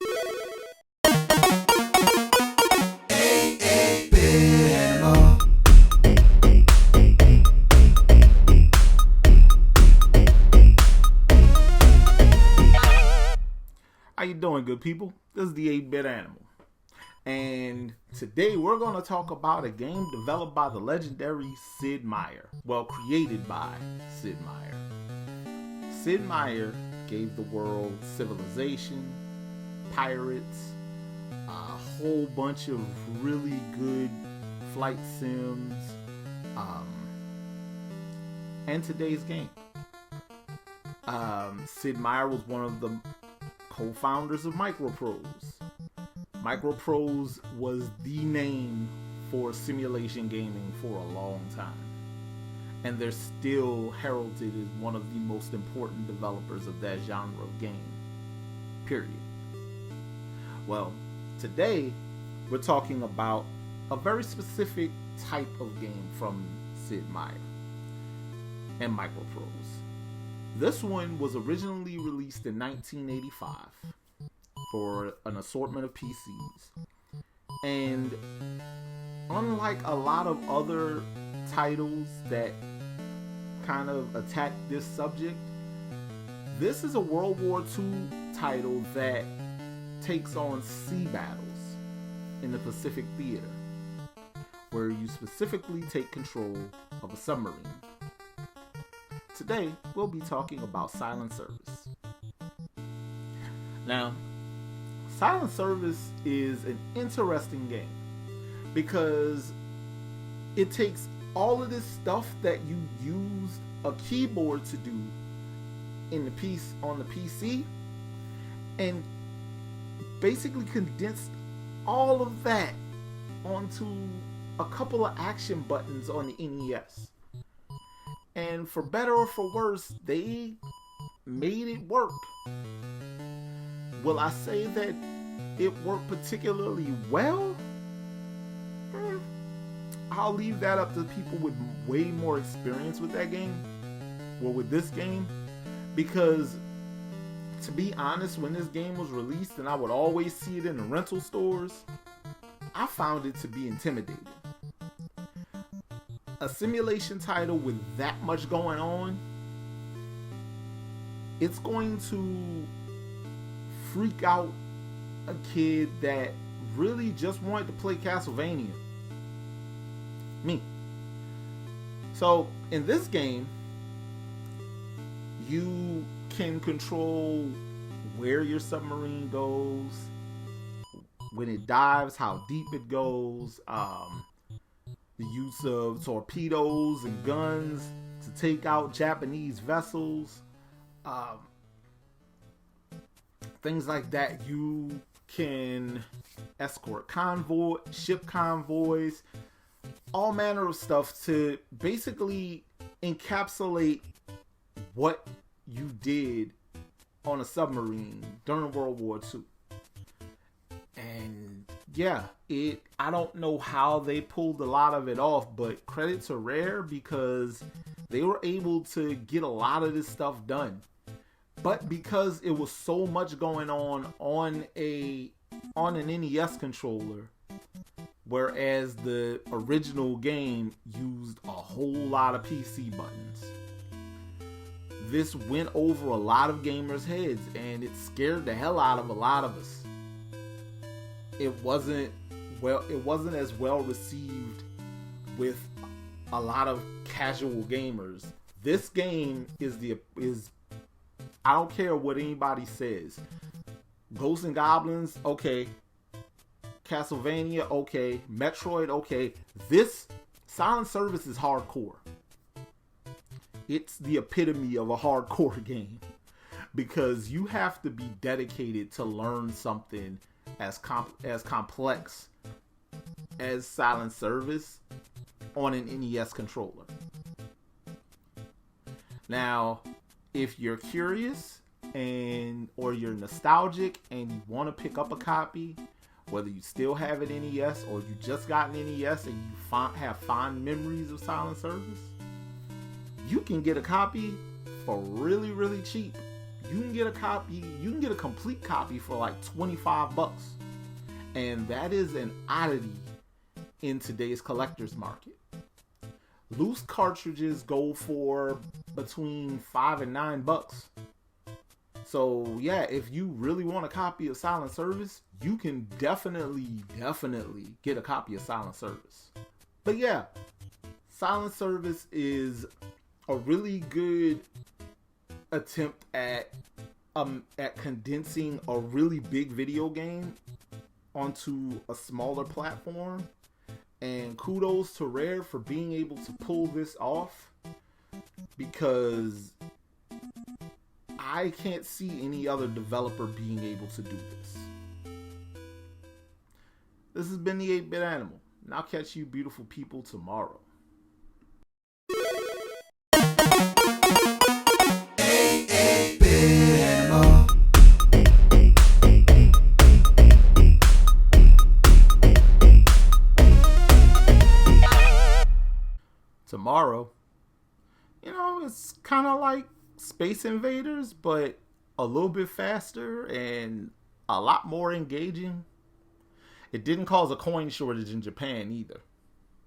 How you doing, good people? This is the 8-Bit Animal. And today we're going to talk about a game developed by the legendary Sid Meier. Well, created by Sid Meier. Sid Meier gave the world Civilization, Pirates, a whole bunch of really good flight sims, and today's game. Sid Meier was one of the co-founders of Microprose. Microprose was the name for simulation gaming for a long time, and they're still heralded as one of the most important developers of that genre of game, period. Well, today we're talking about a very specific type of game from Sid Meier and Microprose. This one was originally released in 1985 for an assortment of PCs. And unlike a lot of other titles that kind of attack this subject, this is a World War II title that takes on sea battles in the Pacific Theater, where you specifically take control of a submarine. Today, we'll be talking about Silent Service. Now, Silent Service is an interesting game because it takes all of this stuff that you used a keyboard to do in the piece on the PC and basically condensed all of that onto a couple of action buttons on the NES. And for better or for worse, they made it work. Will I say that it worked particularly well? I'll leave that up to people with way more experience with that game, or with this game, because to be honest, when this game was released and I would always see it in the rental stores, I found it to be intimidating. A simulation title with that much going on, it's going to freak out a kid that really just wanted to play Castlevania. Me. So in this game, you can control where your submarine goes, when it dives, how deep it goes, the use of torpedoes and guns to take out Japanese vessels, things like that. You can escort ship convoys, all manner of stuff to basically encapsulate what you did on a submarine during World War II. And yeah, I don't know how they pulled a lot of it off, but credit to Rare because they were able to get a lot of this stuff done. But because it was so much going on an NES controller, whereas the original game used a whole lot of PC buttons, this went over a lot of gamers' heads and it scared the hell out of a lot of us. It wasn't as well received with a lot of casual gamers. This game is I don't care what anybody says. Ghosts and Goblins, okay. Castlevania, okay. Metroid, okay. This Silent Service is hardcore. It's the epitome of a hardcore game because you have to be dedicated to learn something as complex as Silent Service on an NES controller. Now, if you're curious or you're nostalgic and you want to pick up a copy, whether you still have an NES or you just got an NES and you have fond memories of Silent Service, you can get a copy for really, really cheap. you can get a copy, you can get a complete copy for like $25. And that is an oddity in today's collector's market. Loose cartridges go for between $5 and $9. So yeah, if you really want a copy of Silent Service, you can definitely get a copy of Silent Service. But yeah, Silent Service is a really good attempt at condensing a really big video game onto a smaller platform. And kudos to Rare for being able to pull this off, because I can't see any other developer being able to do this. This has been the 8-Bit Animal, and I'll catch you beautiful people tomorrow. Tomorrow, you know, it's kind of like Space Invaders, but a little bit faster and a lot more engaging. It didn't cause a coin shortage in Japan either.